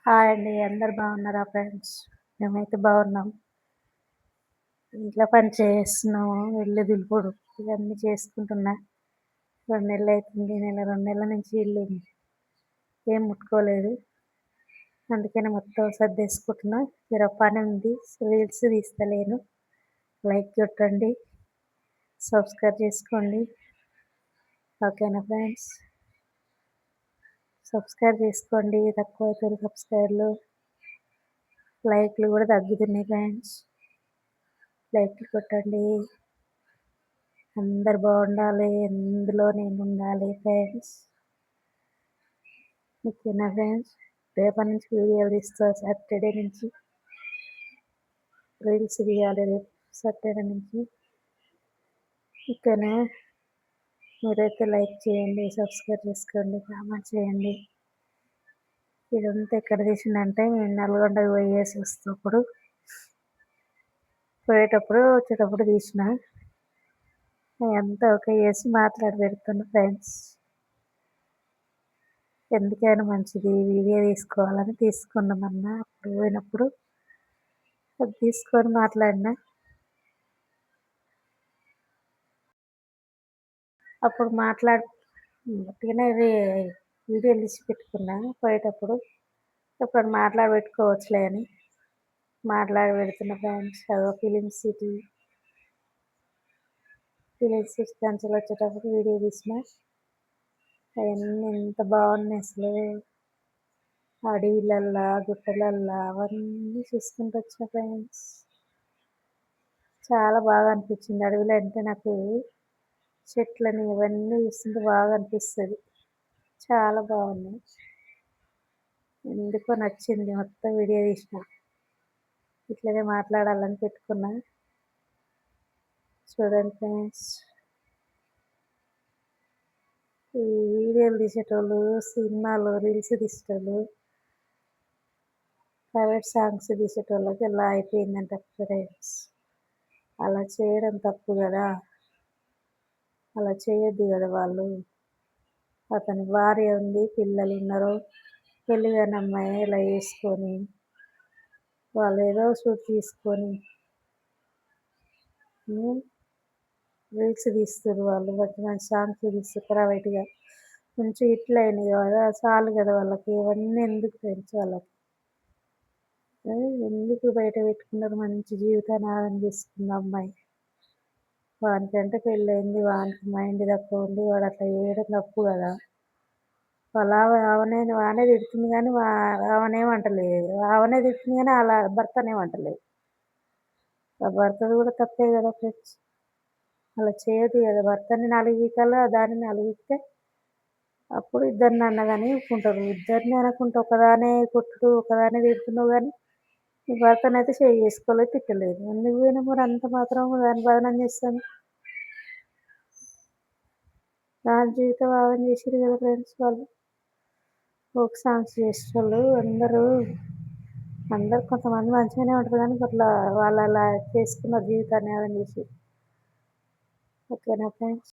Hi అండి. అందరూ బాగున్నారా ఫ్రెండ్స్? మేమైతే బాగున్నాం. ఇంట్లో పని చేస్తున్నాము. ఇల్లు దులుపుడు ఇవన్నీ చేసుకుంటున్నా. 2 నెలలైతుంది. 2 నెలల నుంచి ఇల్లు ఏం ముట్టుకోలేదు. అందుకనే మొత్తం సర్దేసుకుంటున్నా. జర పనుంది. రీల్స్ తీస్తలేను. లైక్ కొట్టండి. సబ్స్క్రైబ్ చేసుకోండి. ఓకేనా ఫ్రెండ్స్? సబ్స్క్రైబ్ చేసుకోండి. తక్కువైతుర్రు సబ్స్క్రైబర్లు. లైక్లు కూడా తగ్గుతున్నాయి ఫ్రెండ్స్. లైక్లు కొట్టండి. అందరు బాగుండాలి. అందులో నేను ఉండాలి ఫ్రెండ్స్. ఓకేనా ఫ్రెండ్స్? రేపటి నుంచి వీడియోలు తీస్తా. సాటర్డే నుంచి రీల్స్ తీయాలి. రేపు సాటర్డే నుంచి. ఓకేనా? మీరైతే లైక్ చేయండి, సబ్స్క్రైబ్ చేసుకోండి, కామెంట్ చేయండి. ఇదంతా ఎక్కడ తీసిందంటే మేము నల్గొండకు పోయేసి పోయేటప్పుడు వచ్చేటప్పుడు తీసిన. అంతా ఓకే చేసి మాట్లాడి పెడుతున్నా ఫ్రెండ్స్. ఎందుకైనా మంచిది వీడియో తీసుకోవాలని తీసుకున్నామన్నా. అప్పుడు పోయినప్పుడు అది తీసుకొని మాట్లాడిన. అప్పుడు ఉట్టిగానే వీడియోలు తీసి పెట్టుకున్నా పోయేటప్పుడు. ఇప్పుడు మాట్లాడి పెట్టుకోవచ్చులే అని మాట్లాడి పెడుతున్న ఫ్రెండ్స్. అదో ఫిలిం సిటీ కంచెలు వచ్చేటప్పుడు వీడియో తీసిన. అవన్నీ ఎంత బాగున్నాయి అసలు. అడవిలల్లా గుట్టలల్లా అవన్నీ చూసుకుంటూ వచ్చిన ఫ్రెండ్స్. చాలా బాగా అనిపించింది. అడవిలో అంటే నాకు చెట్లని ఇవన్నీ చూస్తుంటే బాగా అనిపిస్తుంది. చాలా బాగున్నాయి. ఎందుకో నచ్చింది. మొత్తం వీడియో తీసిన. ఇట్లనే మాట్లాడాలని పెట్టుకున్నా. చూడండి ఫ్రెండ్స్. ఈ వీడియోలు తీసేటోళ్ళు, సినిమాలు రీల్స్ తీసేటోళ్ళు, ప్రైవేట్ సాంగ్స్ తీసేటోళ్ళకి ఎలా అయిపోయిందంటే ఫ్రెండ్స్, అలా చేయడం తప్పు కదా. అలా చేయొద్దు కదా. వాళ్ళు అతని భార్య ఉంది, పిల్లలు ఉన్నారు. పెళ్ళి కాని అమ్మాయి ఇలా చేసుకొని వాళ్ళు ఏదో షూట్ తీసుకొని రీల్స్ తీస్తారు. వాళ్ళు మంచి మంచి సాంగ్స్ తీస్తారు ప్రైవేట్గా. కొంచెం ఇట్లా అయినాయి కదా, చాలు కదా వాళ్ళకి. ఇవన్నీ ఎందుకు ఫ్రెండ్స్ వాళ్ళకి? ఎందుకు బయట పెట్టుకున్నారు? మంచి జీవితాన్ని ఆగం చేసుకుంది అమ్మాయి. వానికంటే పెళ్ళయింది, వానికి మైండ్ తక్కువ ఉంది, వాడు అట్లా చేయడం తప్పు కదా. వాళ్ళ ఆమెనే తిడుతుంది కానీ ఆమెనేమంటలేదు. ఆమెనే తిడుతుంది కానీ అలా భర్తనేమంటలేదు. ఆ భర్తది కూడా తప్పే కదా ఫ్రెండ్స్. అలా చేయదు కదా. భర్తని 4 వీకాలు, దాన్ని 4 వీక్తే అప్పుడు ఇద్దరిని అన్నగాని ఒప్పుకుంటారు. ఇద్దరిని అనకుంటే ఒకదానే కొట్టుడు, ఒకదానే తిడుతున్నావు కానీ నీ భర్తను అయితే చేసుకోలేదు, తిట్టలేదు. ఎందుకు పోయినా మరి అంత మాత్రం దాన్ని బదనం చేస్తాను. దాని జీవితం ఆగం చేసిరు కదా ఫ్రెండ్స్. వాళ్ళు ఫోక్ సాంగ్స్ చేసేవాళ్ళు అందరూ కొంతమంది మంచిగానే ఉంటారు కానీ అట్లా వాళ్ళు అలా చేసుకున్న జీవితాన్ని ఆగం చేసి. ఓకేనా ఫ్రెండ్స్?